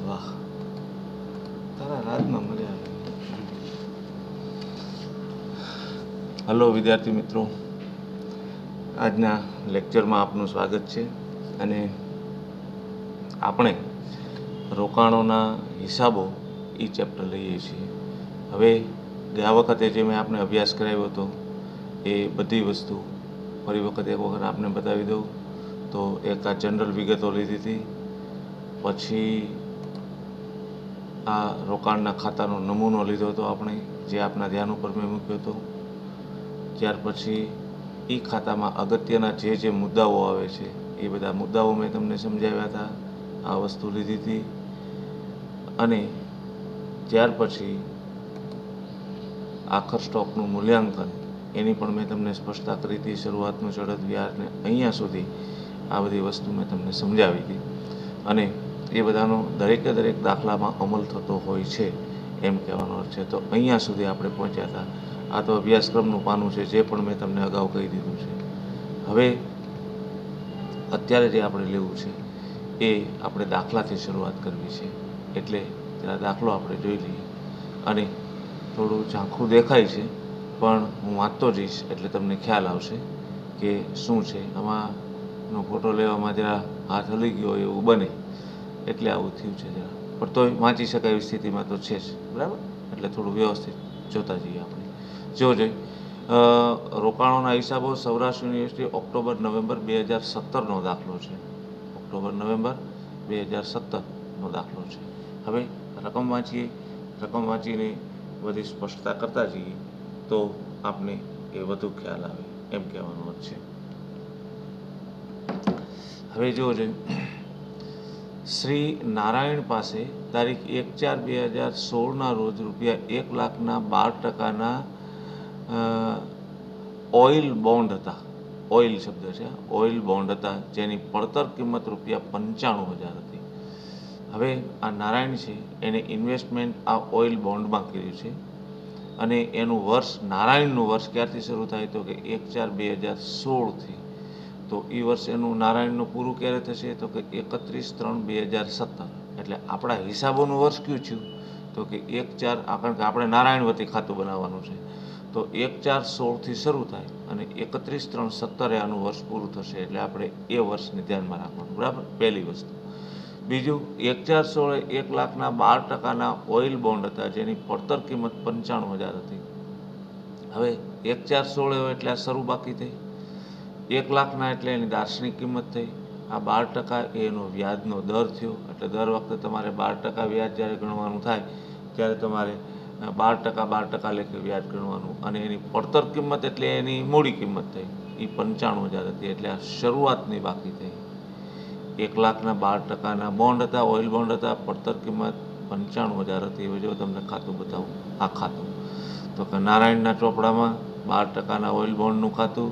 વાહ, તારા રાજમાં મજા આવે. હલો વિદ્યાર્થી મિત્રો, આજના લેક્ચરમાં આપનું સ્વાગત છે. અને આપણે રોકાણોના હિસાબો એ ચેપ્ટર લઈએ છીએ. હવે ગયા વખતે જે મેં આપને અભ્યાસ કરાવ્યો હતો એ બધી વસ્તુ ફરી વખત એક વખત આપને બતાવી દઉં. તો એક આ જનરલ વિગતો લીધી હતી, પછી આ રોકાણના ખાતાનો નમૂનો લીધો હતો આપણે, જે આપના ધ્યાન ઉપર મેં મૂક્યો હતો. ત્યાર પછી એ ખાતામાં અગત્યના જે મુદ્દાઓ આવે છે એ બધા મુદ્દાઓ મેં તમને સમજાવ્યા હતા, આ વસ્તુ લીધી હતી. અને ત્યાર પછી આખર સ્ટોકનું મૂલ્યાંકન એની પણ મેં તમને સ્પષ્ટતા કરી હતી. શરૂઆતનું ચડત વ્યાજને અહીંયા સુધી આ બધી વસ્તુ મેં તમને સમજાવી હતી. અને એ બધાનો દરેકે દરેક દાખલામાં અમલ થતો હોય છે એમ કહેવાનો અર્થ છે. તો અહીંયા સુધી આપણે પહોંચ્યા હતા. આ તો અભ્યાસક્રમનું પાનું છે, જે પણ મેં તમને અગાઉ કહી દીધું છે. હવે અત્યારે જે આપણે લેવું છે એ આપણે દાખલાથી શરૂઆત કરવી છે. એટલે તેના દાખલો આપણે જોઈ લઈએ. અને થોડું ઝાંખું દેખાય છે, પણ હું વાંચતો જઈશ એટલે તમને ખ્યાલ આવશે કે શું છે. આમાંનો ફોટો લેવામાં જરા હાથ હલી ગયો એવું બને એટલે આવું થયું છે જરા, પણ તોય વાંચી શકાય એવી સ્થિતિમાં તો છે જ, બરાબર. એટલે થોડું વ્યવસ્થિત જોતા જઈએ આપણે. જો રોકાણોના હિસાબો સૌરાષ્ટ્ર યુનિવર્સિટી ઓક્ટોબર-નવેમ્બર 2017નો દાખલો છે. ઓક્ટોબર-નવેમ્બર 2017નો દાખલો છે. હવે રકમ વાંચીએ. રકમ વાંચીને બધી સ્પષ્ટતા કરતા જઈએ તો આપને એ વધુ ખ્યાલ આવે એમ કહેવાનો અર્થ છે. હવે જોજો, શ્રી નારાયણ પાસે તારીખ 1/4/2016ના રોજ ₹1,12,000 ઓઇલ બોન્ડ હતા. ઓઇલ શબ્દ છે, ઓઇલ બોન્ડ હતા, જેની પડતર કિંમત ₹95,000 હતી. હવે આ નારાયણ છે એને ઇન્વેસ્ટમેન્ટ આ ઓઇલ બોન્ડમાં કર્યું છે. અને એનું વર્ષ, નારાયણનું વર્ષ ક્યારથી શરૂ થાય તો કે 1/4/2016થી. તો એ વર્ષ એનું નારાયણનું પૂરું ક્યારે થશે તો કે 31/3/2017. એટલે આપણા હિસાબોનું વર્ષ કયું થયું તો કે 1/4, કારણ કે આપણે નારાયણ વતી ખાતું બનાવવાનું છે. તો 1/4/16થી શરૂ થાય અને 31/3/17 આનું વર્ષ પૂરું થશે. એટલે આપણે એ વર્ષને ધ્યાનમાં રાખવાનું, બરાબર. પહેલી વસ્તુ. બીજું, 1/4/16 ₹1,12,000 ઓઇલ બોન્ડ હતા, જેની પડતર કિંમત 95,000 હતી. હવે 1/4/16 એટલે આ શરૂ બાકી થઈ. 1,00,000 એટલે એની દાર્શનિક કિંમત થઈ. આ 12% એનો વ્યાજનો દર થયો. એટલે દર વખતે તમારે 12% વ્યાજ જ્યારે ગણવાનું થાય ત્યારે તમારે 12% લેખે વ્યાજ ગણવાનું. અને એની પડતર કિંમત એટલે એની મૂડી કિંમત થઈ, એ 95,000 હતી. એટલે આ શરૂઆતની બાકી થઈ. 1,00,000ના 12%ના બોન્ડ હતા, ઓઇલ બોન્ડ હતા, પડતર કિંમત 95,000 હતી. હવે જો તમને ખાતું બતાવું, આ ખાતું તો કે નારાયણના ચોપડામાં 12%ના ઓઇલ બોન્ડનું ખાતું,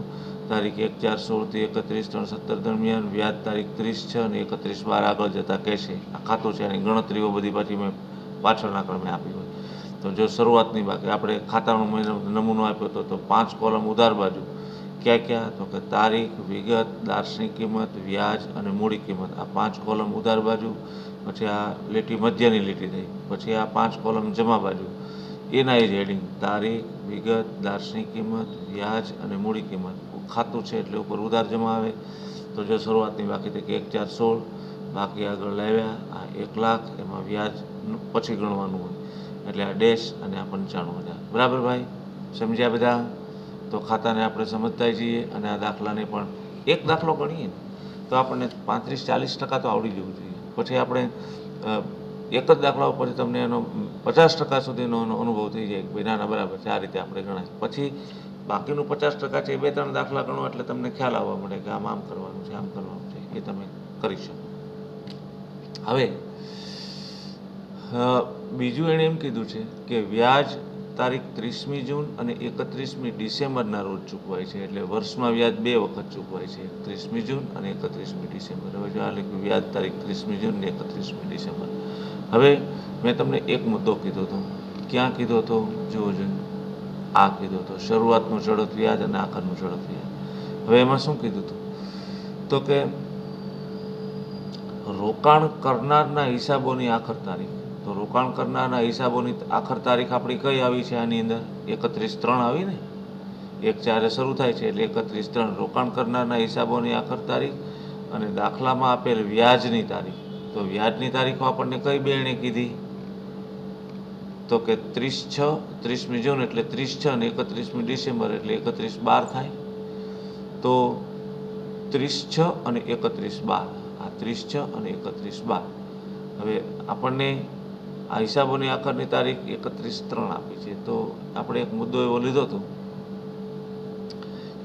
તારીખ 1/4/16થી 31/3/17 દરમિયાન, વ્યાજ તારીખ 30 અને 31/12 આગળ જતાં કહેશે. આ ખાતું છે, એની ગણતરીઓ બધી પાછી મેં પાછળના ક્રમે આપી હોય. તો જો શરૂઆતની બાકી, આપણે ખાતાનો નમૂનો આપ્યો હતો તો 5 કોલમ ઉધાર બાજુ ક્યાં તો કે તારીખ, વિગત, દાર્શનિક કિંમત, વ્યાજ અને મૂડી કિંમત. આ 5 કોલમ ઉધાર બાજુ. પછી આ લીટી મધ્યની લીટી થઈ. પછી આ 5 કોલમ જમા બાજુ. એના એ જ હેડિંગ, તારીખ, વિગત, દાર્શનિક કિંમત, વ્યાજ અને મૂડી કિંમત. ખાતું છે એટલે ઉપર ઉધાર જમા આવે. તો જો શરૂઆતની બાકી થઈ કે 1/4/16, બાકી આગળ લાવ્યા આ 1,00,000, એમાં વ્યાજ પછી ગણવાનું હોય. એટલે આ ડેશ અને આ 95,000. બરાબર ભાઈ, સમજ્યા બધા? તો ખાતાને આપણે સમજતા જઈએ. અને આ દાખલાને પણ એક દાખલો ગણીએ ને તો આપણને 35-40% તો આવડી જવું જોઈએ. પછી આપણે એક જ દાખલા ઉપરથી તમને એનો 50% સુધીનો અનુભવ થઈ જાય કે ભાઈ ના બરાબર છે, આ રીતે આપણે ગણાય. પછી બાકીનું 50% છે એ 2-3 દાખલા ગણો એટલે તમને ખ્યાલ આવવા મળે કે આમ કરવાનું છે, આમ કરવાનું છે. એ તમે કરી શકો. હવે બીજું એણે એમ કીધું છે કે વ્યાજ તારીખ 30મી જૂન અને 31મી ડિસેમ્બરના રોજ ચૂકવાય છે. એટલે વર્ષમાં વ્યાજ 2 વખત ચૂકવાય છે, 30મી જૂન અને 31મી ડિસેમ્બર. હવે જો આ લખ્યું વ્યાજ તારીખ 30મી જૂન અને 31મી ડિસેમ્બર. હવે મેં તમને એક મુદ્દો કીધો હતો. ક્યાં કીધો હતો? જુઓ જોઈએ, આ કીધો હતો, શરૂઆતનું ચડત વ્યાજ અને આખરનું ચડત વ્યાજ. હવે એમાં શું કીધું હતું તો કે રોકાણ કરનારના હિસાબોની આખર તારીખ, તો રોકાણ કરનારના હિસાબોની આખર તારીખ આપણી કઈ આવી છે આની અંદર? 31/3 આવી ને, 1/4 શરૂ થાય છે એટલે 31/3 રોકાણ કરનારના હિસાબોની આખર તારીખ. અને દાખલામાં આપેલ વ્યાજની તારીખ, તો વ્યાજની તારીખો આપણને કઈ બેણે કીધી? તો કે 30/6, 30મી જૂન એટલે 30/6 અને 31મી ડિસેમ્બર એટલે 31/12 થાય. તો 30/6 અને 31/12, આ 30/6 અને 31/12. હવે આપણને આ હિસાબોની આખરની તારીખ 31/3 આપી છે. તો આપણે એક મુદ્દો એવો લીધો હતો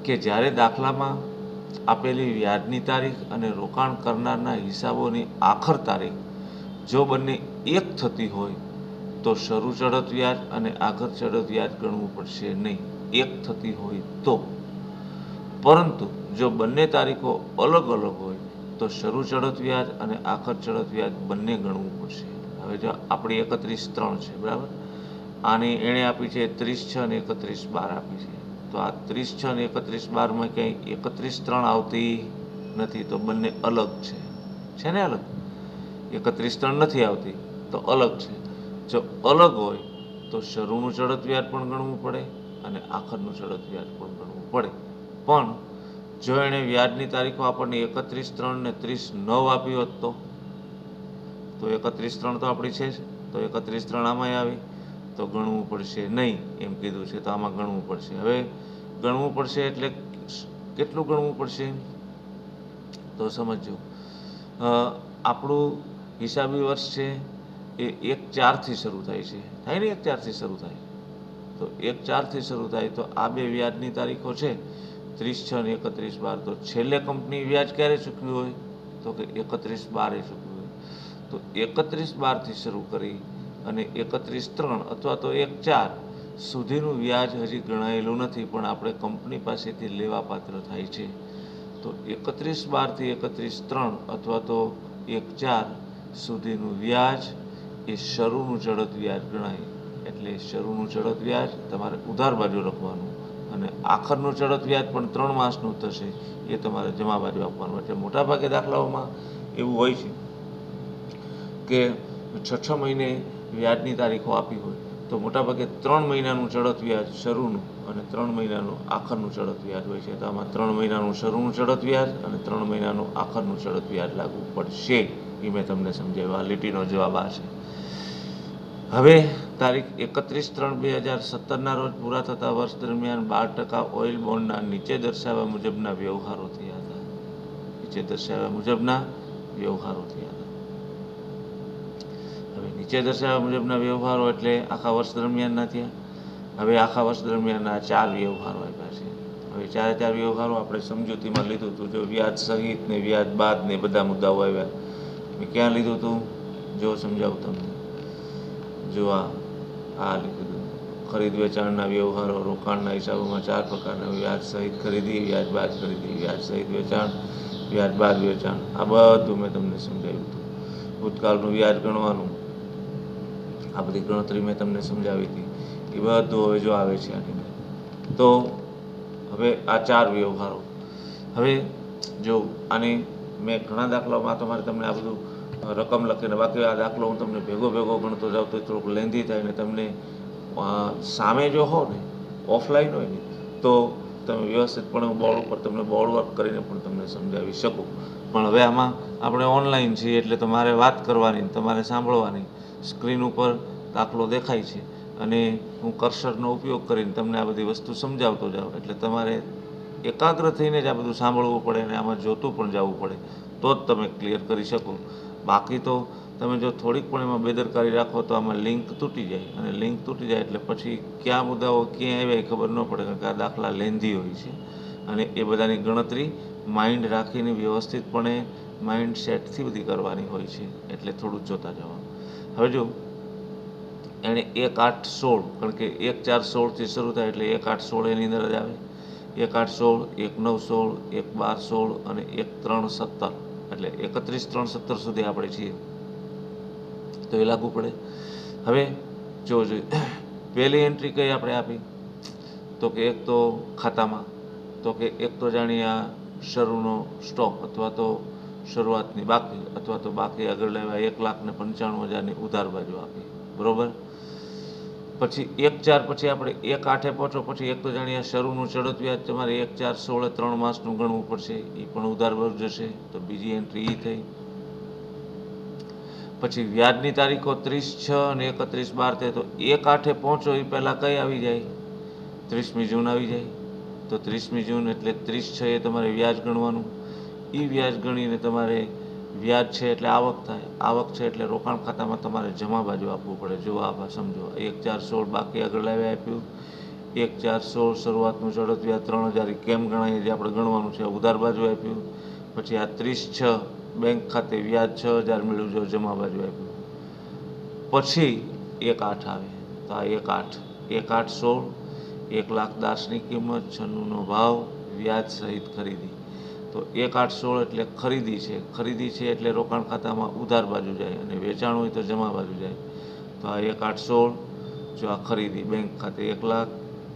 કે જ્યારે દાખલામાં આપેલી વ્યાજની તારીખ અને રોકાણ કરનારના હિસાબોની આખર તારીખ જો બંને એક થતી હોય તો શરૂ ચડત વ્યાજ અને આખર ચડત વ્યાજ ગણવું પડશે નહીં, એક થતી હોય તો. પરંતુ જો બંને તારીખો અલગ અલગ હોય તો શરૂ ચડત વ્યાજ અને આખર ચડત વ્યાજ બંને ગણવું પડશે. હવે જો આપણી 31/3 છે, બરાબર, આની એણે આપી છે 30/6 અને 31/12 આપી છે. તો આ 30/6 અને 31/12માં ક્યાંય 31/3 આવતી નથી, તો બંને અલગ છે ને? અલગ 31/3 નથી આવતી તો અલગ છે. જો અલગ હોય તો શરૂનું ચડત વ્યાજ પણ ગણવું પડે અને આખરનું ચડત વ્યાજ પણ ગણવું પડે. પણ જો એણે વ્યાજની તારીખો આપણને 31/3 ને 30/9 આપી હોત તો 31/3 તો આપણી છે જ, તો 31/3 આમાંય આવી તો ગણવું પડશે નહીં એમ કીધું છે. તો આમાં ગણવું પડશે. હવે ગણવું પડશે એટલે કેટલું ગણવું પડશે? તો સમજો, આપણું હિસાબી વર્ષ છે એ 1/4થી શરૂ થાય છે, થાય ને? 1/4થી શરૂ થાય. તો 1/4થી શરૂ થાય તો આ બે વ્યાજની તારીખો છે 30/6 અને 31/12. તો છેલ્લે કંપની વ્યાજ ક્યારે ચૂકવ્યું હોય? તો કે 31/12 ચૂકવ્યું હોય. તો 31/12થી શરૂ કરી અને 31/3 અથવા તો 1/4 સુધીનું વ્યાજ હજી ગણાયેલું નથી, પણ આપણે કંપની પાસેથી લેવા પાત્ર થાય છે. તો 31/12થી 31/3 અથવા તો 1/4 સુધીનું વ્યાજ એ શરૂનું ચડત વ્યાજ ગણાય. એટલે શરૂનું ચડત વ્યાજ તમારે ઉધાર બાજુ લખવાનું અને આખરનું ચડત વ્યાજ પણ 3 માસનું થશે, એ તમારે જમા બાજુ આપવાનું. એટલે મોટાભાગે દાખલાઓમાં એવું હોય છે કે 6 મહિને વ્યાજની તારીખો આપી હોય તો મોટાભાગે 3 મહિનાનું ચડત વ્યાજ શરૂનું અને 3 મહિનાનું આખરનું ચડત વ્યાજ હોય છે. તો આમાં 3 મહિનાનું શરૂનું ચડત વ્યાજ અને 3 મહિનાનું આખરનું ચડત વ્યાજ લાગુ પડશે. એ મેં તમને સમજાવ્યું. આ લીટીનો જવાબ આ છે. હવે તારીખ 31/3/2017 રોજ પૂરા થતા વર્ષ દરમિયાન 12% ઓઇલ બોન્ડના નીચે દર્શાવ્યા મુજબના વ્યવહારો થયા હતા. નીચે દર્શાવ્યા મુજબના વ્યવહારો થયા હતા. હવે નીચે દર્શાવ્યા મુજબના વ્યવહારો એટલે આખા વર્ષ દરમિયાનના થયા. હવે આખા વર્ષ દરમિયાનના 4 વ્યવહારો આપ્યા છે. હવે 4 વ્યવહારો આપણે સમજૂતીમાં લીધું હતું. જો વ્યાજ સહિત ને વ્યાજ બાદ ને બધા મુદ્દાઓ આવ્યા. મેં ક્યાં લીધું હતું? જો સમજાવું તમને. જો આ લીધું ખરીદ વેચાણના વ્યવહારો, રોકાણના હિસાબોમાં 4 પ્રકારના: વ્યાજ સહિત ખરીદી, વ્યાજ બાદ ખરીદી, વ્યાજ સહિત વેચાણ, વ્યાજ બાદ વેચાણ. આ બધું મેં તમને સમજાવ્યું હતું. ભૂતકાળનું વ્યાજ ગણવાનું, આ બધી ગણતરી મેં તમને સમજાવી હતી. એ બધું હવે જો આવે છે આની. તો હવે આ 4 વ્યવહારો. હવે જો આની મેં ઘણા દાખલાઓમાં તમારે તમને આ બધું રકમ લખીને, બાકી આ દાખલો હું તમને ભેગો ગણતો જાઉં તો થોડુંક લેન્ધી થાય ને તમને સામે જો હો ને, ઓફલાઈન હોય ને, તો તમે વ્યવસ્થિતપણે બોર્ડ ઉપર તમને બોર્ડ વર્ક કરીને પણ તમને સમજાવી શકું. પણ હવે આમાં આપણે ઓનલાઈન છીએ એટલે તમારે વાત કરવાની, તમારે સાંભળવાની. સ્ક્રીન ઉપર દાખલો દેખાય છે અને હું કર્સરનો ઉપયોગ કરીને તમને આ બધી વસ્તુ સમજાવતો જાઉં. એટલે તમારે એકાગ્ર થઈને જ આ બધું સાંભળવું પડે અને આમાં જોતું પણ જવું પડે, તો જ તમે ક્લિયર કરી શકો. બાકી તો તમે જો થોડીક પણ એમાં બેદરકારી રાખો તો આમાં લિંક તૂટી જાય, અને લિંક તૂટી જાય એટલે પછી કયા મુદ્દાઓ ક્યાં આવ્યા એ ખબર ન પડે, કારણ કે આ દાખલા લેન્ધી હોય છે અને એ બધાની ગણતરી માઇન્ડ રાખીને વ્યવસ્થિતપણે માઇન્ડ સેટથી બધી કરવાની હોય છે. એટલે થોડું જોતા જવાનું. હવે જો એણે 1/8/16, કારણ કે 1/4/16થી શરૂ થાય એટલે 1/8/16 એની અંદર જ આવે. 1/8/16, 1/9/16, 1/12/16 અને 1/3/17 એટલે 31/3/17 સુધી આપણે છીએ તો એ લાગુ પડે. હવે જો પહેલી એન્ટ્રી કઈ આપણે આપી? તો કે એક તો ખાતામાં, તો કે એક તો જાણીએ આ શરૂનો સ્ટોક અથવા તો શરૂઆતની બાકી અથવા તો બાકી આગળ લેવા 1,95,000ની ઉધાર બાજુ આપી, બરોબર. પછી 1/4 પછી આપણે 1/8 પહોંચો પછી એક તો જાણીએ શરૂનું ચડત વ્યાજ તમારે 1/4/16 3 માસનું ગણવું પડશે, એ પણ ઉધાર બાજુ જશે. તો બીજી એન્ટ્રી એ થઈ. પછી વ્યાજની તારીખો 30/6 અને 31/12 થાય. તો 1/8 પહોંચો એ પહેલાં કઈ આવી જાય? 30મી જૂન આવી જાય. તો 30મી જૂન એટલે 30/6 એ તમારે વ્યાજ ગણવાનું. એ વ્યાજ ગણીને તમારે વ્યાજ છે એટલે આવક થાય, આવક છે એટલે રોકાણ ખાતામાં તમારે જમા બાજુ આપવું પડે. જો આ સમજો 1/4/16 બાકી આગળ લાવ્યા આપ્યું, 1/4/16 શરૂઆતનું ચડત વ્યાજ 3,000 કેમ ગણાય જે આપણે ગણવાનું છે, ઉધાર બાજુ આપ્યું. પછી આ 30/6 બેંક ખાતે વ્યાજ 6,000 મળ્યું જો જમા બાજુ આપ્યું. પછી 1/8 આવે. તો આ 1/8 1/8/16 1,10,000ની કિંમત, 96નો ભાવ, વ્યાજ સહિત ખરીદી. તો 1/8/16 એટલે ખરીદી છે, ખરીદી છે એટલે રોકાણ ખાતામાં ઉધાર બાજુ જાય અને વેચાણ હોય તો જમા બાજુ જાય. તો આ 1/8/16 જો આ ખરીદી બેંક ખાતે 1,00,000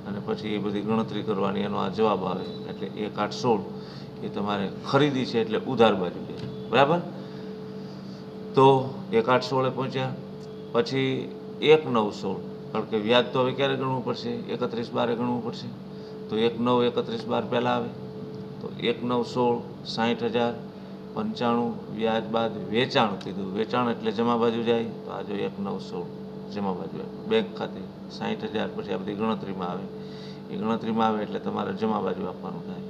અને પછી એ બધી ગણતરી કરવાની, એનો આ જવાબ આવે. એટલે 1/8/16 એ તમારે ખરીદી છે એટલે ઉધાર બાજુ જાય, બરાબર. તો 1/8/16 પહોંચ્યા. પછી 1/9/16 કારણ કે વ્યાજ તો હવે ક્યારે ગણવું પડશે? 31/12 ગણવું પડશે. તો 1/9 31/12 પહેલાં આવે. તો 1/9/16 60,000 95 વ્યાજ બાદ વેચાણ કીધું, વેચાણ એટલે જમા બાજુ જાય. તો આ જો 1/9/16 જમા બાજુ આવે બેંક ખાતે 60,000. પછી આ બધી ગણતરીમાં આવે, એ ગણતરીમાં આવે એટલે તમારે જમા બાજુ આપવાનું થાય.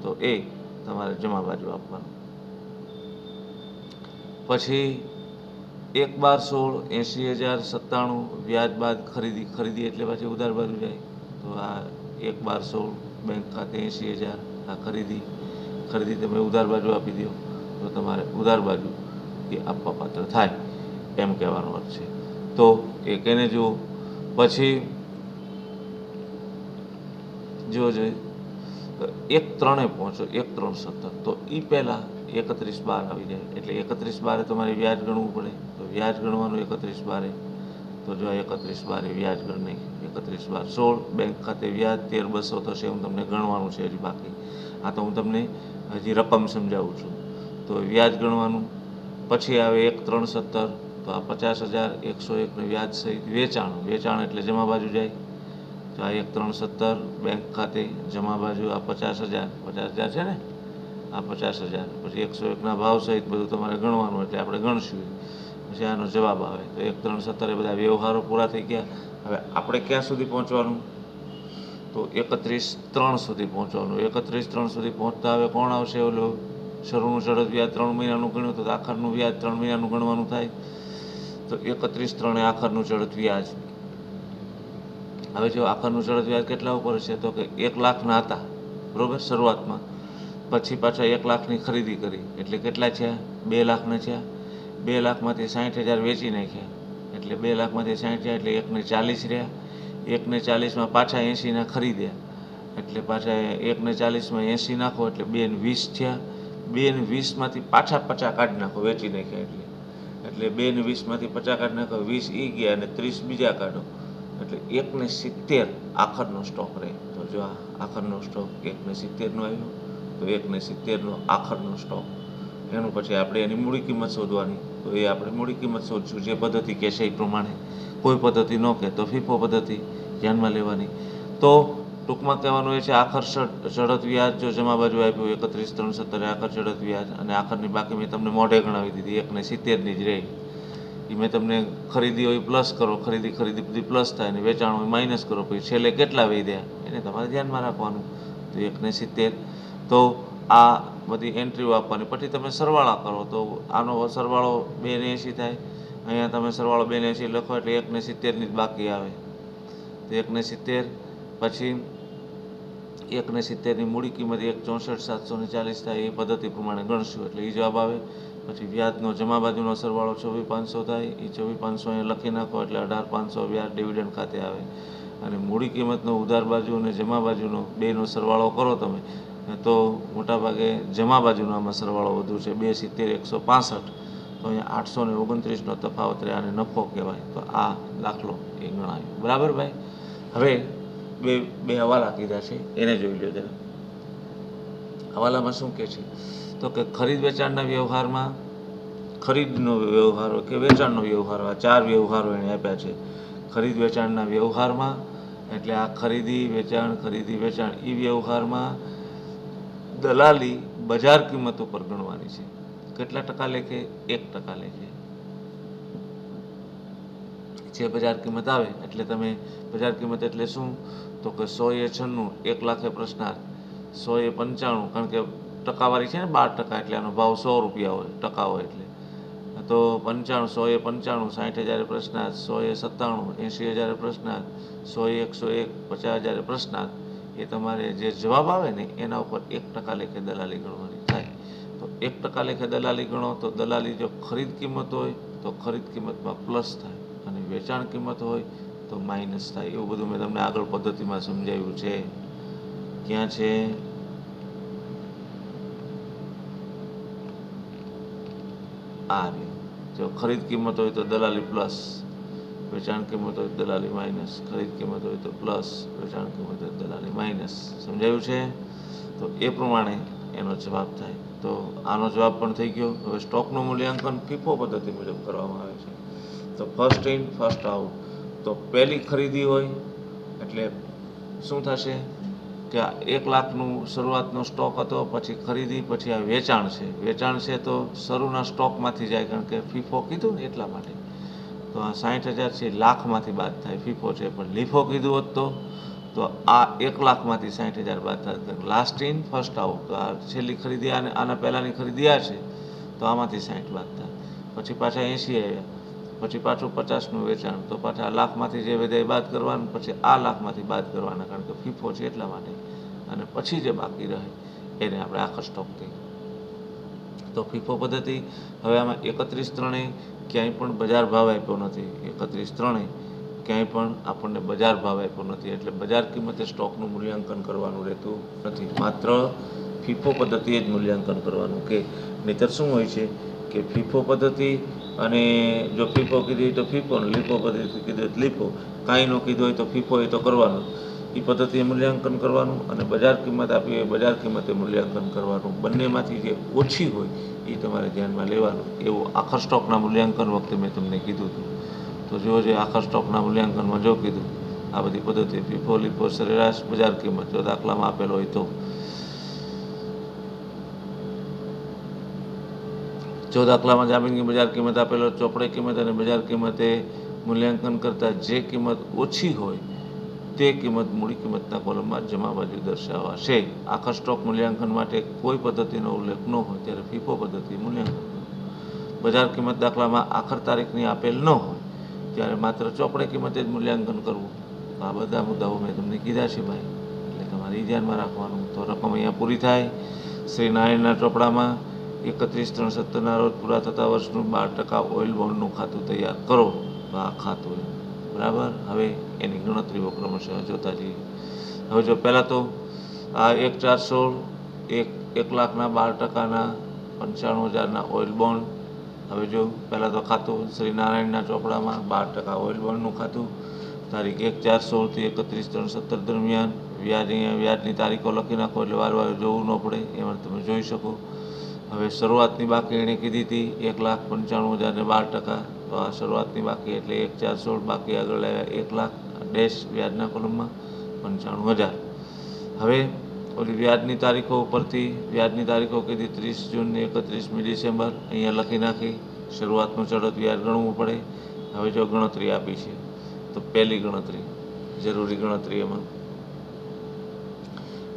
તો એ તમારે જમા બાજુ આપવાનું. પછી 1/12/16 80,097 વ્યાજ બાદ ખરીદી, ખરીદી એટલે પાછી ઉધાર બાજુ જાય. તો આ 1/12/16 બેંક ખાતે 80,000 આ ખરીદી, ખરીદી તમે ઉધાર બાજુ આપી દો તો તમારે ઉધાર બાજુ એ આપવા પાત્ર થાય એમ કહેવાનો અર્થ છે. તો એ કેને જુઓ. પછી જુઓ જોઈએ 1/3 પહોંચો 1/3/17 તો એ પહેલાં 31/12 આવી જાય. એટલે 31/12 તમારે વ્યાજ ગણવું પડે. તો વ્યાજ ગણવાનું 31/12. તો જો 31/12 વ્યાજ ગણ નહીં. 31/12/16 બેંક ખાતે વ્યાજ 13,200 થશે. હું તમને ગણવાનું છે હજી બાકી, આ તો હું તમને હજી રકમ સમજાવું છું. તો વ્યાજ ગણવાનું. પછી આવે 1/3/17 તો આ 50,101 વ્યાજ સહિત વેચાણ, વેચાણ એટલે જમા બાજુ જાય. તો આ 1/3/17 બેંક ખાતે જમા બાજુ આ 50,000 છે ને, આ 50,000 પછી 101ના ભાવ સહિત બધું તમારે ગણવાનું. એટલે આપણે ગણશું પછી આનો જવાબ આવે. તો 1/3/17 એ બધા વ્યવહારો પૂરા થઈ ગયા. હવે આપણે ક્યાં સુધી પહોંચવાનું? તો 31/3 સુધી પહોંચવાનું. 31/3 સુધી પહોંચતા હવે કોણ આવશે? ઓલું શરૂનું ચડત વ્યાજ 3 મહિનાનું ગણ્યું તો આખરનું વ્યાજ 3 મહિનાનું ગણવાનું થાય. તો 31/3 આખરનું ચડત વ્યાજ. હવે જો આખરનું ચડત વ્યાજ કેટલા ઉપર છે? તો કે 1,00,000ના હતા, બરાબર, શરૂઆતમાં. પછી પાછા 1,00,000ની ખરીદી કરી એટલે કેટલા થયા? 2,00,000ના થયા. 2,00,000માંથી 60,000 વેચી નાખ્યા એટલે 2,00,000માંથી 60 થયા એટલે 1,40 રહ્યા. 1,40માં પાછા 80ના ખરીદ્યા એટલે પાછા 1,40માં 80 નાખો એટલે 2,20 થયા. 2,20માંથી પાછા 50 કાઢી નાખો, વેચી નાખ્યા એટલે 2,20માંથી 50 કાઢી નાખો, 20 એ ગયા અને 30 બીજા કાઢો એટલે 1,70 આખરનો સ્ટોક રહે. તો જો આ આખરનો સ્ટોક 1,70નો આવ્યો. તો 1,70નો આખરનો સ્ટોક. એનું પછી આપણે એની મૂડી કિંમત શોધવાની. તો એ આપણે મૂડી કિંમત શોધશું જે પદ્ધતિ કહેશે એ પ્રમાણે. કોઈ પદ્ધતિ ન કહે તો ફીફો પદ્ધતિ ધ્યાનમાં લેવાની. તો ટૂંકમાં કહેવાનું એ છે આખર ચડત વ્યાજ જો જમા બાજુ આપ્યું 31/3/17 આખર ચડત વ્યાજ અને આખરની બાકી મેં તમને મોઢે ગણાવી દીધી 1,70ની જ રહી. એ મેં તમને ખરીદી હોય પ્લસ કરો, ખરીદી બધી પ્લસ થાય અને વેચાણ હોય માઇનસ કરો, પછી છેલ્લે કેટલા વધ્યા એને તમારે ધ્યાનમાં રાખવાનું. તો 1,70. તો આ બધી એન્ટ્રીઓ આપવાની. પછી તમે સરવાળા કરો તો આનો સરવાળો 2,80 થાય. અહીંયા તમે સરવાળો 2,80 લખો એટલે 1,70ની જ બાકી આવે. તો 1,70 પછી 1,70ની મૂડી કિંમત 1,64,740 થાય. એ પદ્ધતિ પ્રમાણે ગણશું એટલે એ જવાબ આવે. પછી વ્યાજનો જમા બાજુનો સરવાળો 24,500 થાય. એ 24,500 અહીંયા લખી નાખો એટલે 18,500 વ્યાજ ડિવિડન્ડ ખાતે આવે. અને મૂડી કિંમતનો ઉધાર બાજુ અને જમા બાજુનો બેનો સરવાળો કરો તમે તો મોટાભાગે જમા બાજુનો આમાં સરવાળો વધુ છે. 2,70,165 તો અહીંયા 829નો તફાવત રહે. આને નફો કહેવાય. તો આ દાખલો એ ગણાય. બરાબર ભાઈ. હવે બે હવાલા કીધા છે એને જોઈ લો જરા. હવાલામાં શું કહે છે? તો કે ખરીદ વેચાણના વ્યવહારમાં ખરીદનો વ્યવહાર હોય કે વેચાણનો વ્યવહાર હોય, 4 વ્યવહારો એણે આપ્યા છે. ખરીદ વેચાણના વ્યવહારમાં એટલે આ ખરીદી વેચાણ એ વ્યવહારમાં દલાલી બજાર કિંમત ઉપર ગણવાની છે. કેટલા ટકા લેખે? 1% લેખે. જે બજાર કિંમત આવે એટલે તમે બજાર કિંમત એટલે શું? તો કે 100 એ 96, 1 લાખે પ્રશ્નાર્થ, 100 એ 95, કારણ કે ટકાવારી છે ને 12%, એટલે આનો ભાવ 100 રૂપિયા હોય, ટકા હોય એટલે. તો 95, 100 એ 95, 60,000 પ્રશ્નાર્થ, 100 એ 97, 80,000 પ્રશ્નાર્થ, 100 એ 101, 50,000 પ્રશ્નાર્થ. એ તમારે જે જવાબ આવે ને એના ઉપર 1% લેખે દલાલી ગણવાની થાય. તો 1% લેખે દલાલી ગણો તો દલાલી જો ખરીદ કિંમત હોય તો ખરીદ કિંમતમાં પ્લસ થાય, અને વેચાણ કિંમત હોય તો માઇનસ થાય. એવું બધું મેં તમને આગળ પદ્ધતિમાં સમજાવ્યું છે. ક્યાં છે? આ રહ્યું. જો ખરીદ કિંમત હોય તો દલાલી પ્લસ, વેચાણ કિંમત હોય તો દલાલી માઇનસ, ખરીદ કિંમત હોય તો પ્લસ, વેચાણ કિંમત હોય તો દલાલી માઇનસ. સમજાયું છે? તો એ પ્રમાણે એનો જવાબ થાય. તો આનો જવાબ પણ થઈ ગયો. હવે સ્ટોકનું મૂલ્યાંકન FIFO પદ્ધતિ મુજબ કરવામાં આવે છે. તો ફર્સ્ટ ઇન ફર્સ્ટ આઉટ. તો પહેલી ખરીદી હોય એટલે શું થશે કે આ 1 લાખનું શરૂઆતનો સ્ટોક હતો, પછી ખરીદી, પછી આ વેચાણ છે. વેચાણ છે તો શરૂના સ્ટોકમાંથી જાય, કારણ કે FIFO કીધું ને એટલા માટે. તો આ 60,000 છે લાખમાંથી બાદ થાય, FIFO છે. પણ LIFO કીધું હોત તો આ 1 લાખમાંથી 60,000 બાદ થાય. Last in first out. તો આ છેલ્લી ખરીદી આના પહેલાંની ખરીદી આ છે તો આમાંથી 60 બાદ થાય. પછી પાછા 80 આવ્યા, પછી પાછું 50નું વેચાણ, તો પાછા આ લાખમાંથી જે વધે બાદ કરવાનું, પછી આ લાખમાંથી બાદ કરવાના, કારણ કે FIFO છે એટલા માટે. અને પછી જે બાકી રહે એને આપણે આખા સ્ટોક કહીએ. તો FIFO પદ્ધતિ. હવે આમાં 31/3 ક્યાંય પણ બજાર ભાવ આપ્યો નથી. 31/3 ક્યાંય પણ આપણને બજાર ભાવ આપ્યો નથી, એટલે બજાર કિંમતે સ્ટોકનું મૂલ્યાંકન કરવાનું રહેતું નથી. માત્ર FIFO પદ્ધતિએ જ મૂલ્યાંકન કરવાનું. કે નહીંતર શું હોય છે કે FIFO પદ્ધતિ અને જો FIFO કીધી હોય તો FIFO, અને LIFO પદ્ધતિ કીધી હોય તો LIFO, કાંઈ ન કીધું હોય તો FIFO એ તો કરવાનું. એ પદ્ધતિએ મૂલ્યાંકન કરવાનું, અને બજાર કિંમત આપી હોય બજાર કિંમતે મૂલ્યાંકન કરવાનું. બંનેમાંથી જે ઓછી હોય એ તમારે ધ્યાનમાં લેવાનું. એવું આખા સ્ટોકના મૂલ્યાંકન વખતે મેં તમને કીધું હતું. તો જો જે આખા સ્ટોકના મૂલ્યાંકનમાં જો કીધું આ બધી પદ્ધતિ FIFO, LIFO, સરેરાશ, બજાર કિંમત જો દાખલામાં આપેલો હોય તો. જો દાખલામાં જામીનની બજાર કિંમત આપેલો, ચોપડે કિંમત અને બજાર કિંમતે મૂલ્યાંકન કરતાં જે કિંમત ઓછી હોય તે કિંમત મૂડી કિંમતના કોલમમાં જમા બાજુ દર્શાવાશે. આખા સ્ટોક મૂલ્યાંકન માટે કોઈ પદ્ધતિનો ઉલ્લેખ ન હોય ત્યારે FIFO પદ્ધતિ મૂલ્યાંકન કરવું. બજાર કિંમત દાખલામાં આખર તારીખની આપેલ ન હોય ત્યારે માત્ર ચોપડે કિંમતે જ મૂલ્યાંકન કરવું. આ બધા મુદ્દાઓ મેં તમને કીધા છે ભાઈ, એટલે તમારે એ ધ્યાનમાં રાખવાનું. તો રકમ અહીંયા પૂરી થાય. શ્રી નારાયણના ચોપડામાં 31/3/17 રોજ પૂરા થતા વર્ષનું 12% ઓઇલ બોન્ડનું ખાતું તૈયાર કરો. તો આ ખાતું બરાબર. હવે એની ગણતરીઓ ક્રમશઃ જોતા જઈએ. હવે જો પહેલાં તો આ 1/4/16 1 લાખના 12%ના 95,000ના ઓઇલ બોન્ડ. હવે જો પહેલાં તો ખાતું શ્રી નારાયણના ચોપડામાં 12% ઓઇલ બોન્ડનું ખાતું, તારીખ 1/4/16 થી 31/3/17 દરમિયાન. વ્યાજ અહીંયા વ્યાજની તારીખો લખી નાખો એટલે વાર જોવું ન પડે, એમાં તમે જોઈ શકો. હવે શરૂઆતની બાકી એણે કીધી હતી 1,95,000 ને 12%. તો આ શરૂઆતની બાકી એટલે 1/4/16, બાકી આગળ આવ્યા 1 લાખ ડેશ વ્યાજના કોલમમાં 95,000. હવે ઓલી વ્યાજની તારીખો ઉપરથી વ્યાજની તારીખો કીધી 30 જૂન ને 31મી ડિસેમ્બર, અહીંયા લખી નાખી. શરૂઆતનું ચડત વ્યાજ ગણવું પડે. હવે જો ગણતરી આપી છે તો પહેલી ગણતરી જરૂરી ગણતરી એમાં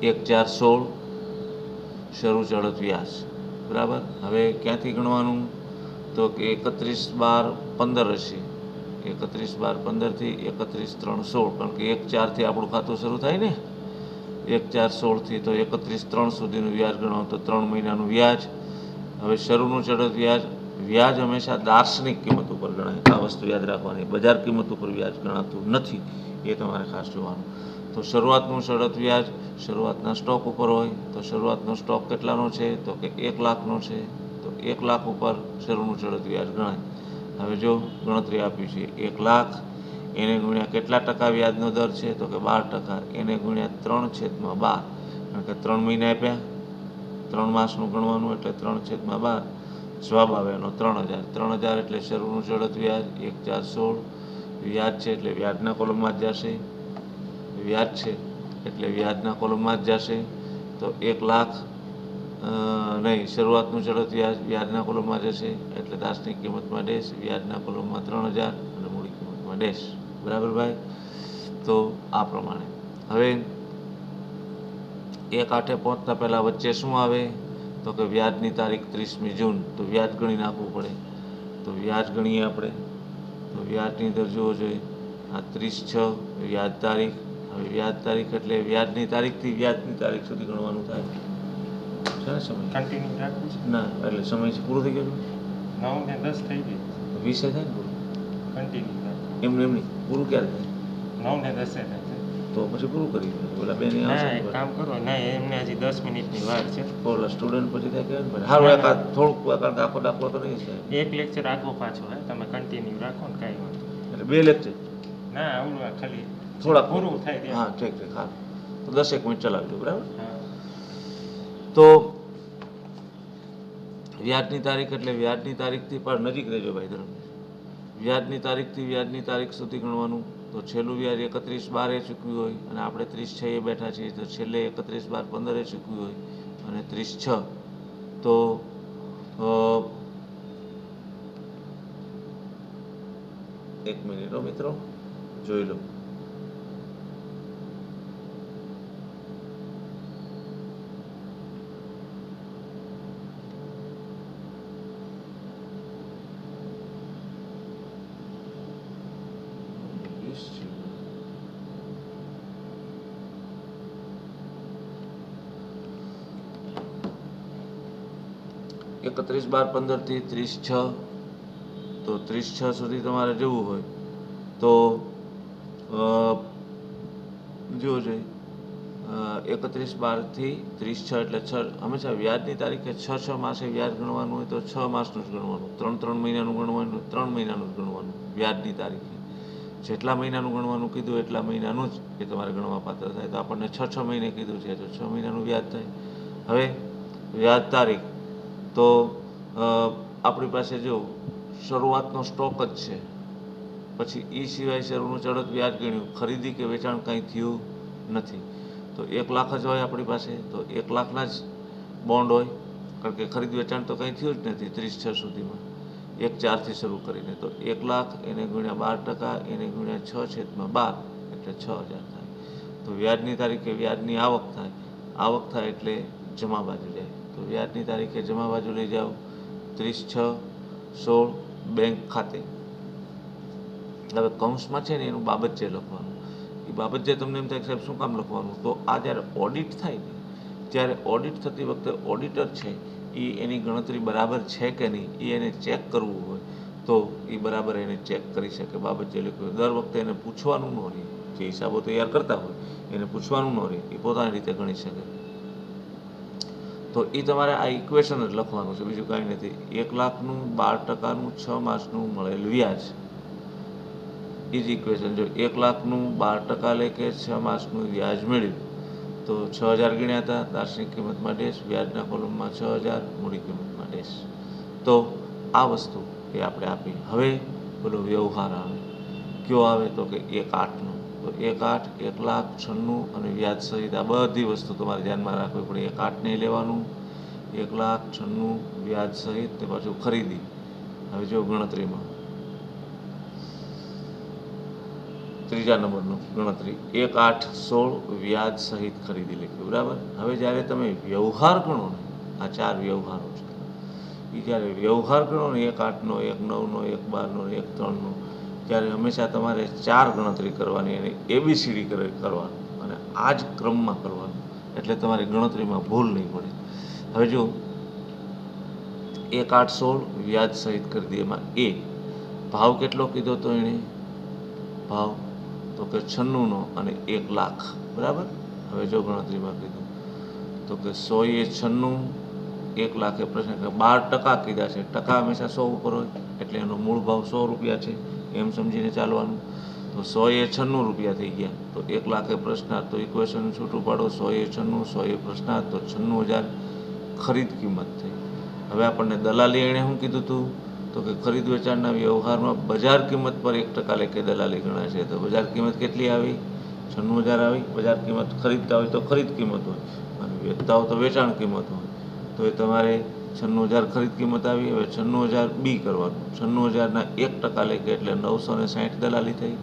1/4/16 શરૂ ચડત વ્યાજ બરાબર. હવે ક્યાંથી ગણવાનું? તો કે 31/12/15 હશે. 31/12/15 થી 31/3/16, કારણ કે 1/4 આપણું ખાતું શરૂ થાય ને. 1/4/16 તો 31/3 સુધીનું વ્યાજ ગણો તો 3 મહિનાનું વ્યાજ. હવે શરૂનું ચડત વ્યાજ હંમેશા દાર્શનિક કિંમત ઉપર ગણાય. આ વસ્તુ યાદ રાખવાની, બજાર કિંમત ઉપર વ્યાજ ગણાતું નથી, એ તમારે ખાસ જોવાનું. તો શરૂઆતનું ચડત વ્યાજ શરૂઆતના સ્ટોક ઉપર હોય. તો શરૂઆતનો સ્ટોક કેટલાનો છે? તો કે 1 લાખનો છે. તો 1 લાખ ઉપર શરૂનું ચડત વ્યાજ ગણાય. હવે જો ગણતરી આપી છે 1 લાખ, એને ગુણ્યા કેટલા ટકા વ્યાજનો દર છે? તો કે 12%. એને ગુણ્યા 3/12, કારણ કે 3 મહિના આપ્યા 3 માસનું ગણવાનું એટલે 3/12 જવાબ આવે એનો 3000. 3000 એટલે શરૂનું ચડત વ્યાજ 1,416. વ્યાજ છે એટલે વ્યાજના કોલમમાં જ જશે. વ્યાજ છે એટલે વ્યાજના કોલમમાં જ જશે. તો 1 લાખ નહીં, શરૂઆતનું ચડત વ્યાજ વ્યાજના કોલમમાં જશે એટલે દાસની કિંમતમાં ડેશ, વ્યાજના કોલમમાં 3000 અને મૂડી કિંમતમાં ડેશ. બરાબર ભાઈ? તો આ પ્રમાણે હવે 1/8 પહોંચતા પહેલાં વચ્ચે શું આવે તો કે વ્યાજની તારીખ 30મી જૂન. તો વ્યાજ ગણી નાખવું પડે. તો વ્યાજ ગણીએ આપણે. તો વ્યાજની દર જોવો જોઈએ. આ 30/6 વ્યાજ તારીખ. હવે વ્યાજ તારીખ એટલે વ્યાજની તારીખથી વ્યાજની તારીખ સુધી ગણવાનું થાય છે ને. સમય કન્ટિન્યુ રાખવું છે? ના, એટલે સમય પૂરું થઈ ગયું. 9 ને 10 થઈ ગઈ. 20 થાય ને પૂરું? કન્ટિન્યુ રાખવું. એમને એમની પૂરું ક્યારે થાય? 9 ને 10 થાય. તો પછી પૂરું કરી ઓલા બેન એક કામ કરો, ના એમને હજી 10 મિનિટની વાર છે. ઓલા સ્ટુડન્ટ પછી થાય કે સારું એકાદ થોડુંક કારણ કે આખો દાખલો તો નહીં થાય. એક લેક્ચર આગો પાછો હે, તમે કન્ટિન્યુ રાખો ને કાંઈ વાંધો. એટલે 2 લેક્ચર? ના, આવડું ખાલી થોડા પૂરું થાય. હા, ઠીક ઠીક. હા, તો 10 મિનિટ ચલાવજો. બરાબર? હા. તો વ્યાજની તારીખ એટલે વ્યાજની તારીખથી પણ નજીક રહેજો ભાઈ ધર્મ. વ્યાજની તારીખથી વ્યાજની તારીખ સુધી ગણવાનું. તો છેલ્લું વ્યાજ 31/12 ચૂકવ્યું હોય અને આપણે 30/6 બેઠા છીએ તો છેલ્લે 31/12/15 ચૂકવ્યું હોય અને 30/6 તો 1 મિનિટ મિત્રો જોઈ લો. એકત્રીસ 12/15 થી 30/6 તો 30/6 સુધી તમારે જવું હોય તો જુઓ જોઈએ 31/12 થી 30/6 એટલે 6 હંમેશા વ્યાજની તારીખે 6 માસે વ્યાજ ગણવાનું હોય તો 6 માસનું જ ગણવાનું. 3 મહિનાનું ગણવાનું હોય 3 મહિનાનું જ ગણવાનું. વ્યાજની તારીખે જેટલા મહિનાનું ગણવાનું કીધું એટલા મહિનાનું જ એ તમારે ગણવા પાત્ર થાય. તો આપણને 6 મહિને કીધું છે તો 6 મહિનાનું વ્યાજ થાય. હવે વ્યાજ તારીખ તો આપણી પાસે જો શરૂઆતનો સ્ટોક જ છે, પછી એ સિવાય શરૂનું ચડત વ્યાજ ગણ્યું, ખરીદી કે વેચાણ કંઈ થયું નથી તો 1 લાખ જ હોય આપણી પાસે. તો 1 લાખના જ બોન્ડ હોય કારણ કે ખરીદ વેચાણ તો કંઈ થયું જ નથી 30/6 સુધીમાં. 1/4 શરૂ કરીને તો 1 લાખ એને ગુણ્યા 12% એને ગુણ્યા 6/12 એટલે 6000 થાય. તો વ્યાજની તારીખે વ્યાજની આવક થાય. આવક થાય એટલે જમા બાજુ જાય. તો વ્યાજની તારીખે જમા બાજુ લઈ જાઓ 30/6/16 બેંક ખાતે. હવે કૌંસમાં છે ને એનું બાબત છે લખવાનું. એ બાબત જે તમને એમ થાય સાહેબ શું કામ લખવાનું, તો આ જ્યારે ઓડિટ થાય ને ત્યારે ઓડિટ થતી વખતે ઓડિટર છે એ એની ગણતરી બરાબર છે કે નહીં એ એને ચેક કરવું હોય તો એ બરાબર એને ચેક કરી શકે. બાબત જે લખ્યું દર વખતે એને પૂછવાનું ન રહે. જે હિસાબો તૈયાર કરતા હોય એને પૂછવાનું ન રહે, એ પોતાની રીતે ગણી શકે. તો એ તમારે આ ઇક્વેશન જ લખવાનું છે, બીજું કાંઈ નથી. 1 લાખનું 12%નું 6 માસનું મળેલ વ્યાજ એ જ ઇક્વેશન. જો 1 લાખનું 12% લે કે 6 માસનું વ્યાજ મળ્યું તો 6000 ગણ્યા હતા. દાર્શનિક કિંમતમાં ડેશ, વ્યાજના કોલમમાં 6000, મૂડી કિંમતમાં ડેશ. તો આ વસ્તુ એ આપણે આપી. હવે પેલો વ્યવહાર આવે. કયો આવે તો કે 1/8નો. તો 1/8 1,96,000 અને વ્યાજ સહિત આ બધી વસ્તુ તમારે ધ્યાનમાં રાખવી પડે. 1/8 નહીં લેવાનું, 1,96,000 વ્યાજ સહિત તે પાછું ખરીદી. હવે જો ગણતરીમાં ત્રીજા નંબરનું ગણતરી 1/8/16 વ્યાજ સહિત ખરીદી લખ્યું. બરાબર? હવે જ્યારે તમે વ્યવહાર ગણો ને, આ 4 વ્યવહારો છે એ જ્યારે વ્યવહાર ગણો ને 1/8નો 1/9નો 1/12નો 1/3નો ત્યારે હંમેશા તમારે 4 ગણતરી કરવાની અને ABCD કરવાનું અને આ જ ક્રમમાં કરવાનું એટલે તમારી ગણતરીમાં ભૂલ નહીં પડે. હવે જો 1/8/16 વ્યાજ સહિત કરી દઈએ. એમાં એ ભાવ કેટલો કીધો તો એણે ભાવ તો કે 96નો અને 1 લાખ. બરાબર? હવે જો ગણતરીમાં કીધું તો કે 100 એ 96, 1 લાખે પ્રશ્ન 12% કીધા છે. ટકા હંમેશા 100 ઉપર હોય એટલે એનો મૂળ ભાવ 100 રૂપિયા છે એમ સમજીને ચાલવાનું. તો 100 એ 96 રૂપિયા થઈ ગયા. તો 1 લાખે પ્રશ્નાર્થ તો ઇક્વેશન છૂટું પાડો 100 એ 96, 100 એ પ્રશ્નાર્થ તો 96,000 ખરીદ કિંમત થઈ. હવે આપણને દલાલી એણે શું કીધું હતું તો કે ખરીદ વેચાણના વ્યવહારમાં બજાર કિંમત પર 1% લેખે દલાલી ગણાશે. તો બજાર કિંમત કેટલી આવી? 96,000 આવી. બજાર કિંમત ખરીદતા હોય તો ખરીદ કિંમત હોય અને વેચતા હોય તો વેચાણ કિંમત હોય. તો એ તમારે 96,000 ખરીદ કિંમત આવી. હવે 96,000 બી કરવાનું. 96,000ના 1% લેખે એટલે 960 દલાલી થઈ.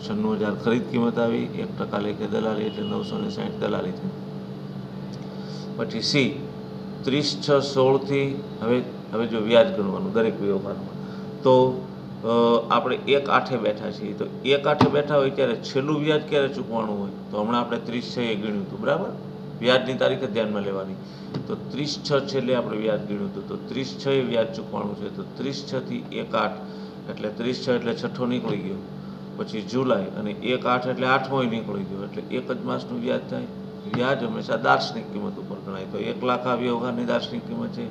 96,000 ખરીદ કિંમત આવી, 1% લેખે દલાલી એટલે 960 દલાલી થઈ. પછી સી 30/6/16 થી હવે જો વ્યાજ ગણવાનું દરેક વ્યવહારમાં. તો આપણે 1/8 બેઠા છીએ. તો 1/8 બેઠા હોય ત્યારે છેલ્લું વ્યાજ ક્યારે ચૂકવાનું હોય? તો હમણાં આપણે 30/6 એ ગણ્યું હતું, બરાબર? વ્યાજની તારીખ જ ધ્યાનમાં લેવાની. તો 30/6 છેલ્લે આપણે વ્યાજ ગણ્યું હતું. તો 30/6 એ વ્યાજ ચૂકવાનું છે. તો 30/6 થી 1/8 એટલે 30/6 એટલે છઠ્ઠો નીકળી ગયો. પછી જુલાઈ અને 1/8 એટલે 8મોય નીકળી ગયો. એટલે એક જ માસનું વ્યાજ થાય. વ્યાજ હંમેશા દાર્શનિક કિંમત ઉપર ગણાય. તો 1 લાખ આ વ્યવહારની દાર્શનિક કિંમત છે.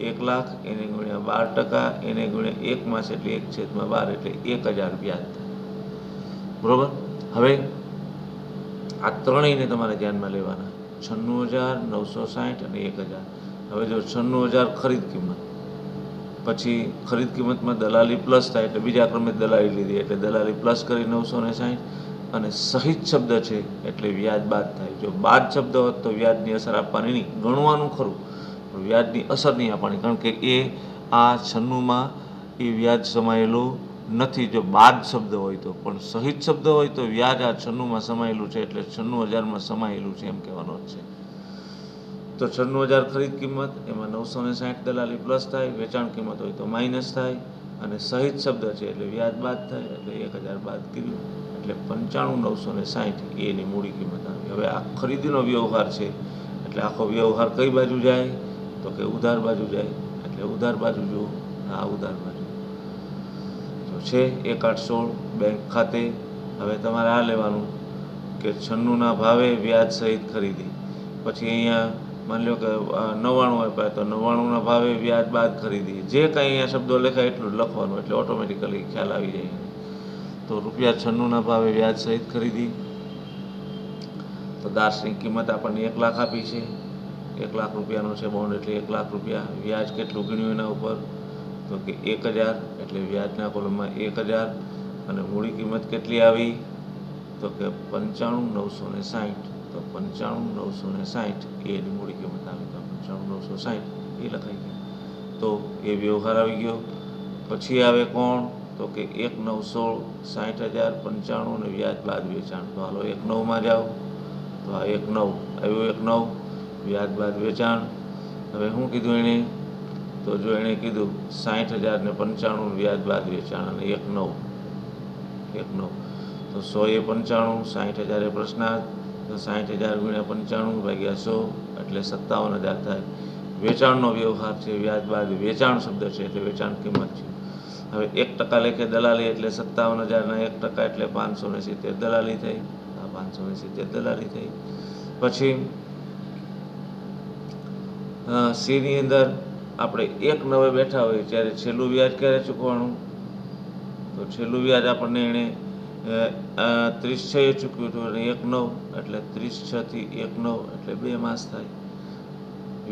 1 લાખ એને ગુણ્યા 12%, એને ગુણ્યા 1 માસ એટલે 1/12 એટલે 1,000 વ્યાજ થાય. બરોબર? હવે આ ત્રણેયને તમારે ધ્યાનમાં લેવાના. 96,000, 960 અને 1,000. હવે જો 96,000 ખરીદ કિંમત, પછી ખરીદ કિંમતમાં દલાલી પ્લસ થાય એટલે બીજા ક્રમે દલાલી લીધી એટલે દલાલી પ્લસ કરી 960 અને સહિત શબ્દ છે એટલે વ્યાજ બાદ થાય. જો બાદ શબ્દ હોત તો વ્યાજની અસર આપવાની નહીં, ગણવાનું ખરું પણ વ્યાજની અસર નહીં આપવાની, કારણ કે એ આ 96માં એ વ્યાજ સમાયેલું નથી જો બાદ શબ્દ હોય તો. પણ સહિત શબ્દ હોય તો વ્યાજ આ 96માં સમાયેલું છે એટલે 96,000માં સમાયેલું છે એમ કહેવાનો જ છે. તો 96,000 ખરીદ કિંમત, એમાં 960 દલાલી પ્લસ થાય, વેચાણ કિંમત હોય તો માઇનસ થાય અને સહિત શબ્દ છે એટલે વ્યાજ બાદ થાય એટલે 1,000 બાદ કર્યું એટલે 95,960 એની મૂડી કિંમત આવી. હવે આ ખરીદીનો વ્યવહાર છે એટલે આખો વ્યવહાર કઈ બાજુ જાય તો કે ઉધાર બાજુ જાય. એટલે ઉધાર બાજુ જુઓ, આ ઉધાર બાજુ તો છે 1/8/16 બેંક ખાતે. હવે તમારે આ લેવાનું કે 96ના ભાવે વ્યાજ સહિત ખરીદી. પછી અહીંયા માની લો કે 99 આપ્યા તો 99ના ભાવે વ્યાજ બાદ ખરીદી. જે કાંઈ અહીંયા શબ્દો લખાય એટલું જ લખવાનું એટલે ઓટોમેટિકલી ખ્યાલ આવી જાય. તો ₹96ના ભાવે વ્યાજ સહિત ખરીદી. તો દાર્શનિક કિંમત આપણને 1 લાખ આપી છે. 1 લાખ રૂપિયાનો છે બોન્ડ એટલે 1 લાખ રૂપિયા. વ્યાજ કેટલું ગણ્યું એના ઉપર તો કે 1,000 એટલે વ્યાજના કોલમમાં 1,000 અને મૂડી કિંમત કેટલી આવી તો કે 95,960. તો 95,960 એની મૂડી કિંમત આવી. તો 95,960 એ લખાઈ ગઈ. તો એ વ્યવહાર આવી ગયો. પછી આવે કોણ તો કે 1/9/16 60,000 95 અને વ્યાજ બાદ વેચાણ. તો હાલો 1/9માં જાઓ તો આ 1/9 આવ્યું. 1/9 વ્યાજ બાદ વેચાણ. હવે શું કીધું એણે તો જો એણે કીધું 60,000 ને 95 વ્યાજ બાદ વેચાણ અને 1/9 તો 100 એ 95, 60,000 એ પ્રશ્નાર્થ. તો 60,000 ગુણ્યા 95 ભાગ્યા 100 એટલે 57,000 થાય. વેચાણનો વ્યવહાર છે. વ્યાજ બાદ વેચાણ શબ્દ છે એટલે વેચાણ કિંમત છે. હવે 1% લેખે દલાલી એટલે 57,000ના 1% એટલે 570 દલાલી થઈ. આ 570 દલાલી થઈ. પછી સીની અંદર આપણે 1/9 બેઠા હોય ત્યારે છેલ્લું વ્યાજ ક્યારે ચૂકવાનું તો છેલ્લું વ્યાજ આપણને એણે 30/6 ચૂકવ્યું હતું અને 1/9 એટલે 30/6 થી 1/9 એટલે 2 માસ થાય.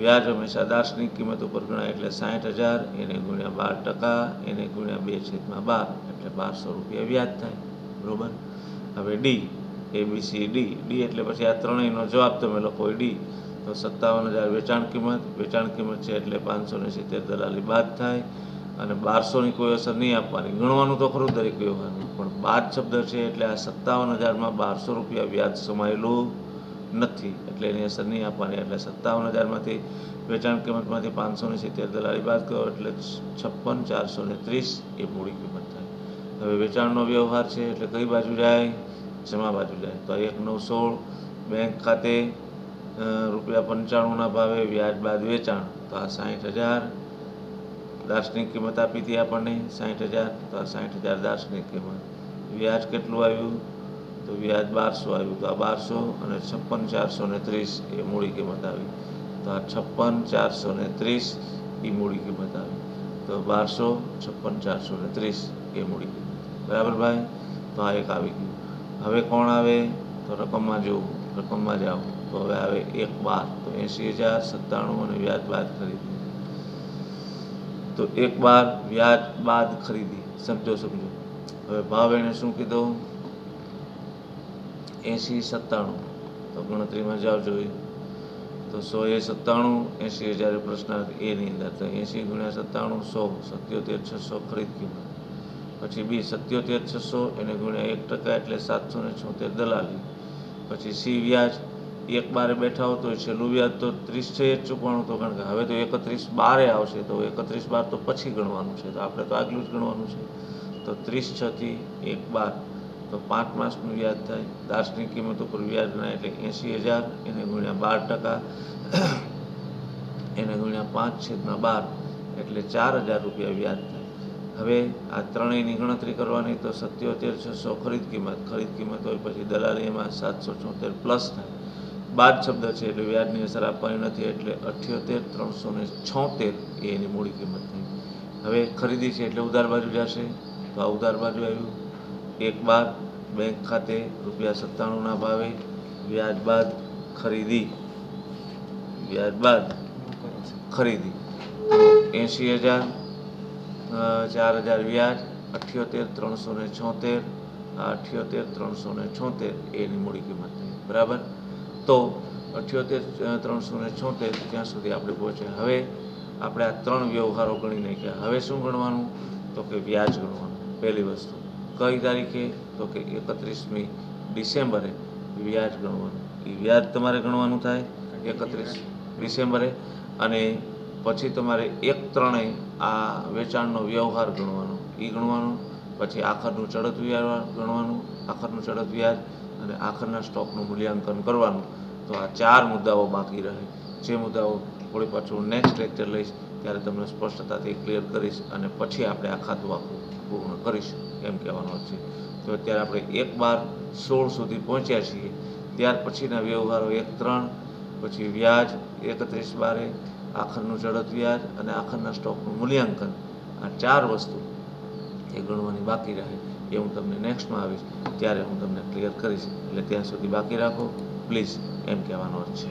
વ્યાજ હંમેશા દાર્શનિક કિંમત ઉપર ગણાય એટલે 60,000 એને ગુણ્યા 12% એને ગુણ્યા 2/12 એટલે 1200 રૂપિયા વ્યાજ થાય. બરોબર? હવે ડી ABCD એટલે પછી આ ત્રણેયનો જવાબ તમે લખો ડી. તો 57,000 વેચાણ કિંમત છે એટલે 570 દલાલી બાદ થાય અને 1200ની કોઈ અસર નહીં આપવાની. ગણવાનું તો ખરું દરેક વ્યવહારનું પણ બાદ શબ્દ છે એટલે આ 57,000માં 1200 રૂપિયા વ્યાજ સમાયેલું નથી એટલે એની અસર નહીં આપવાની. એટલે 57,000માંથી વેચાણ કિંમતમાંથી 570 દલાલી બાદ કરો એટલે 56,430 એ મૂડી કિંમત થાય. હવે વેચાણનો વ્યવહાર છે એટલે કઈ બાજુ જાય જમા બાજુ જાય. તો 1/9/16 બેંક ખાતે ₹95ના ભાવે વ્યાજ બાદ વેચાણ. તો આ 60,000 દાર્શનિક કિંમત આપી હતી આપણને 60,000. તો આ 60,000 દાર્શનિક કિંમત. વ્યાજ કેટલું આવ્યું તો વ્યાજ 1200 આવ્યું. તો આ 1200 અને 56,430 એ મૂડી કિંમત આવી. તો આ 56,430 એ મૂડી કિંમત આવી. તો 1200 56,430 એ મૂડી કિંમત. બરાબર ભાઈ? તો આ એક આવી ગયું. હવે કોણ આવે તો રકમમાં જુઓ, રકમમાં જાઓ. તો હવે આવે 1/12 તો 80,097 અને વ્યાજ બાદ ખરીદી. તો 1/12 વ્યાજ બાદ ખરીદી. સમજો. હવે ભાવ એણે શું કીધો? 80,97. તો ગણતરીમાં જાવ જોઈએ તો 100 એ 97, 80,000 એ પ્રશ્નાર્થ એની અંદર. તો 80 × 97 100, 77,600 ખરીદ કિંમત. પછી બી 77,600 એને ગુણ્યા 1% એટલે 776 દલાલી. પછી સી વ્યાજ 1/12 બેઠા હો તો છેલ્લું વ્યાજ તો 30 છે જ ચૂકવાનું. તો કારણ કે હવે તો 31/12 આવશે તો 31/12 તો પછી ગણવાનું છે. તો આપણે તો આગલું જ ગણવાનું છે. તો 30/6 થી 1/12 તો 5 માસનું વ્યાજ થાય. દાર્શનિક કિંમત ઉપર વ્યાજના એટલે 80,000 એને ગુણ્યા 12%, એને ગુણ્યા 5/12 એટલે 4,000 રૂપિયા વ્યાજ થાય. હવે આ ત્રણેયની ગણતરી કરવાની. તો 77,600 ખરીદ કિંમત હોય પછી દલાલી એમાં 776 પ્લસ થાય. બાદ શબ્દ છે એટલે વ્યાજની અસર આપવાની નથી એટલે 78,376 એ એની મૂડી કિંમત થઈ. હવે ખરીદી છે એટલે ઉધાર બાજુ જશે. તો આ ઉધાર બાજુ આવ્યું. 1/12 બેંક ખાતે ₹97ના ભાવે વ્યાજ બાદ ખરીદી. વ્યાજ બાદ ખરીદી. તો 80,000, 4,000 વ્યાજ, 78,376. આ 78,376 એની મૂડી કિંમત થઈ. બરાબર. તો 78,376 ત્યાં સુધી આપણે પહોંચ્યા. હવે આપણે આ ત્રણ વ્યવહારો ગણી નાખ્યા. હવે શું ગણવાનું? તો કે વ્યાજ ગણવાનું. પહેલી વસ્તુ કઈ તારીખે? તો કે 31મી ડિસેમ્બરે વ્યાજ ગણવાનું. એ વ્યાજ તમારે ગણવાનું થાય 31 ડિસેમ્બરે. અને પછી તમારે 1/3 આ વેચાણનો વ્યવહાર ગણવાનો. એ ગણવાનું. પછી આખરનું ચડત વ્યાજ ગણવાનું. આખરનું ચડત વ્યાજ અને આખરના સ્ટોકનું મૂલ્યાંકન કરવાનું. તો આ 4 મુદ્દાઓ બાકી રહે. જે મુદ્દાઓ થોડી પાછું નેક્સ્ટ લેક્ચર લઈશ ત્યારે તમને સ્પષ્ટતાથી ક્લિયર કરીશ અને પછી આપણે આ ખાતું આખું પૂર્ણ કરીશું એમ કહેવાનો છે. તો અત્યારે આપણે 1/12/16 સુધી પહોંચ્યા છીએ. ત્યાર પછીના વ્યવહારો 1/3, પછી વ્યાજ 31/12, આખરનું ચડત વ્યાજ અને આખરના સ્ટોકનું મૂલ્યાંકન. આ 4 વસ્તુ એ ગણવાની બાકી રહે. એ હું તમને નેક્સ્ટમાં આવીશ ત્યારે હું તમને ક્લિયર કરીશ. એટલે ત્યાં સુધી બાકી રાખો પ્લીઝ એમ કહેવાનો છે.